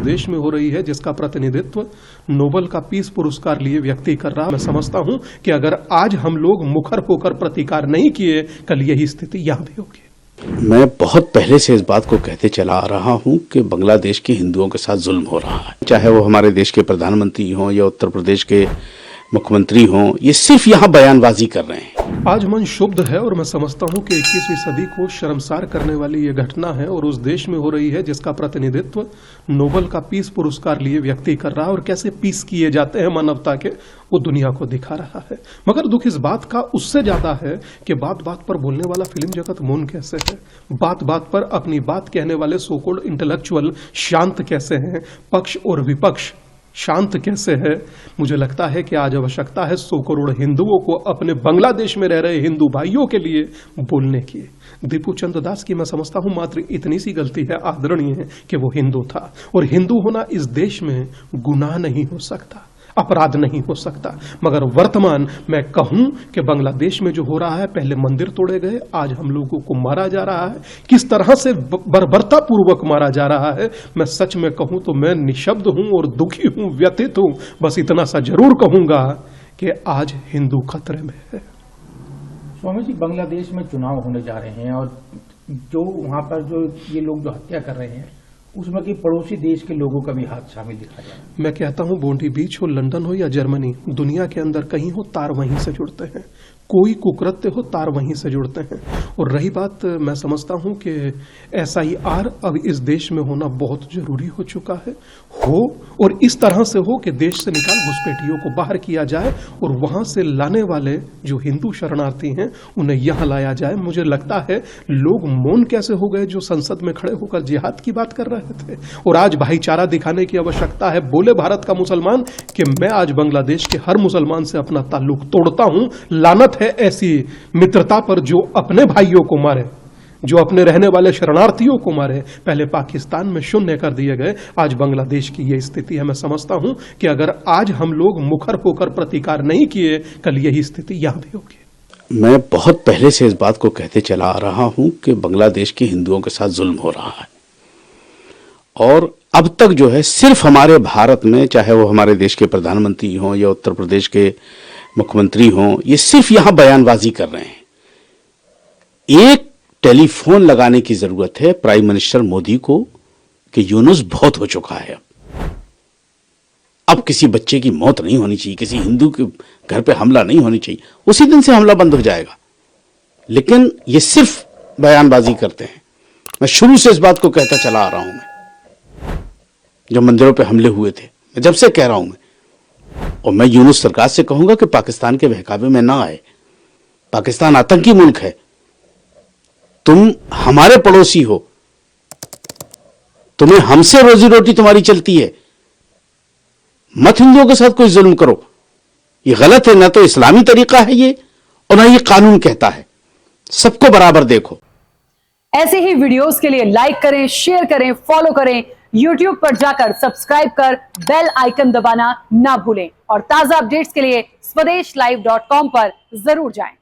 देश में हो रही है जिसका प्रतिनिधित्व नोबेल का पीस पुरस्कार लिए व्यक्ति कर रहा है। मैं समझता हूं कि अगर आज हम लोग मुखर होकर प्रतिकार नहीं किए, कल यही स्थिति यहां भी होगी। मैं बहुत पहले से इस बात को कहते चला आ रहा हूं कि बांग्लादेश के हिंदुओं के साथ जुल्म हो रहा है, चाहे वो हमारे देश के प्रधानमंत्री हों या उत्तर प्रदेश के मुख्यमंत्री हों, ये सिर्फ यहाँ बयानबाजी कर रहे हैं। आज मन शुद्ध है और मैं समझता हूं कि 21वीं सदी को शर्मसार करने वाली ये घटना है और उस देश में हो रही है जिसका प्रतिनिधित्व नोबेल का पीस पुरस्कार लिए व्यक्ति कर रहा है, और कैसे पीस किए जाते हैं मानवता के, वो दुनिया को दिखा रहा है। मगर दुख इस बात का उससे ज्यादा है कि बात बात पर बोलने वाला फिल्म जगत मौन कैसे है, बात बात पर अपनी बात कहने वाले सोकोल्ड इंटेलेक्चुअल शांत कैसे हैं, पक्ष और विपक्ष शांत कैसे है। मुझे लगता है कि आज आवश्यकता है 100 करोड़ हिंदुओं को अपने बांग्लादेश में रह रहे हिंदू भाइयों के लिए बोलने की। दीपू चंद्र दास की मैं समझता हूं मात्र इतनी सी गलती है, आदरणीय है, कि वो हिंदू था, और हिंदू होना इस देश में गुनाह नहीं हो सकता, अपराध नहीं हो सकता। मगर वर्तमान मैं कहूं कि बांग्लादेश में जो हो रहा है, पहले मंदिर तोड़े गए, आज हम लोगों को मारा जा रहा है, किस तरह से बर्बरता पूर्वक मारा जा रहा है। मैं सच में कहूं तो मैं निशब्द हूं और दुखी हूं, व्यथित हूं। बस इतना सा जरूर कहूंगा कि आज हिंदू खतरे में है। स्वामी जी, बांग्लादेश में चुनाव होने जा रहे हैं और जो वहां पर जो ये लोग जो हत्या कर रहे हैं, उसमें कि पड़ोसी देश के लोगों का भी हाथ शामिल दिखा जाए। मैं कहता हूं बोंडी बीच हो, लंदन हो या जर्मनी, दुनिया के अंदर कहीं हो, तार वहीं से जुड़ते हैं। कोई कुकृत्य हो, तार वहीं से जुड़ते हैं। और रही बात, मैं समझता हूं कि SIR अब इस देश में होना बहुत जरूरी हो चुका है, हो और इस तरह से हो कि देश से निकाल घुसपैठियों को बाहर किया जाए और वहां से लाने वाले जो हिंदू शरणार्थी हैं उन्हें यहां लाया जाए। मुझे लगता है लोग मौन कैसे हो गए जो संसद में खड़े होकर जिहाद की बात कर रहे थे, और आज भाईचारा दिखाने की आवश्यकता है। बोले भारत का मुसलमान कि मैं आज बांग्लादेश के हर मुसलमान से अपना ताल्लुक तोड़ता हूं। लानत है ऐसी मित्रता पर जो अपने भाइयों को मारे, जो अपने रहने वाले शरणार्थियों को मारे। पहले पाकिस्तान में शून्य कर दिए गए, आज बांग्लादेश की यह स्थिति है। मैं समझता हूं कि अगर आज हम लोग मुखर होकर प्रतिकार नहीं किए, कल यही स्थिति यहां भी होगी। मैं बहुत पहले से इस बात को कहते चला आ रहा हूं कि बांग्लादेश के हिंदुओं के साथ जुल्म हो रहा है, और अब तक जो है सिर्फ हमारे भारत में, चाहे वो हमारे देश के प्रधानमंत्री हों या उत्तर प्रदेश के मुख्यमंत्री हों, ये सिर्फ यहां बयानबाजी कर रहे हैं। एक टेलीफोन लगाने की जरूरत है प्राइम मिनिस्टर मोदी को कि यूनुस बहुत हो चुका है, अब किसी बच्चे की मौत नहीं होनी चाहिए, किसी हिंदू के घर पे हमला नहीं होनी चाहिए। उसी दिन से हमला बंद हो जाएगा, लेकिन ये सिर्फ बयानबाजी करते हैं। मैं शुरू से इस बात को कहता चला आ रहा हूं, मैं जब मंदिरों पे हमले हुए थे, मैं जब से कह रहा हूं मैं, और मैं यूनुस सरकार से कहूंगा कि पाकिस्तान के बहकावे में ना आए। पाकिस्तान आतंकी मुल्क है, तुम हमारे पड़ोसी हो, तुम्हें हमसे रोजी रोटी तुम्हारी चलती है, मत हिंदुओं के साथ कोई जुल्म करो। ये गलत है, ना तो इस्लामी तरीका है ये, और ना ये कानून कहता है। सबको बराबर देखो। ऐसे ही वीडियोस के लिए लाइक करें, शेयर करें, फॉलो करें। YouTube पर जाकर सब्सक्राइब कर बेल आइकन दबाना ना भूलें, और ताजा अपडेट्स के लिए swedeshlive.com पर जरूर जाएं।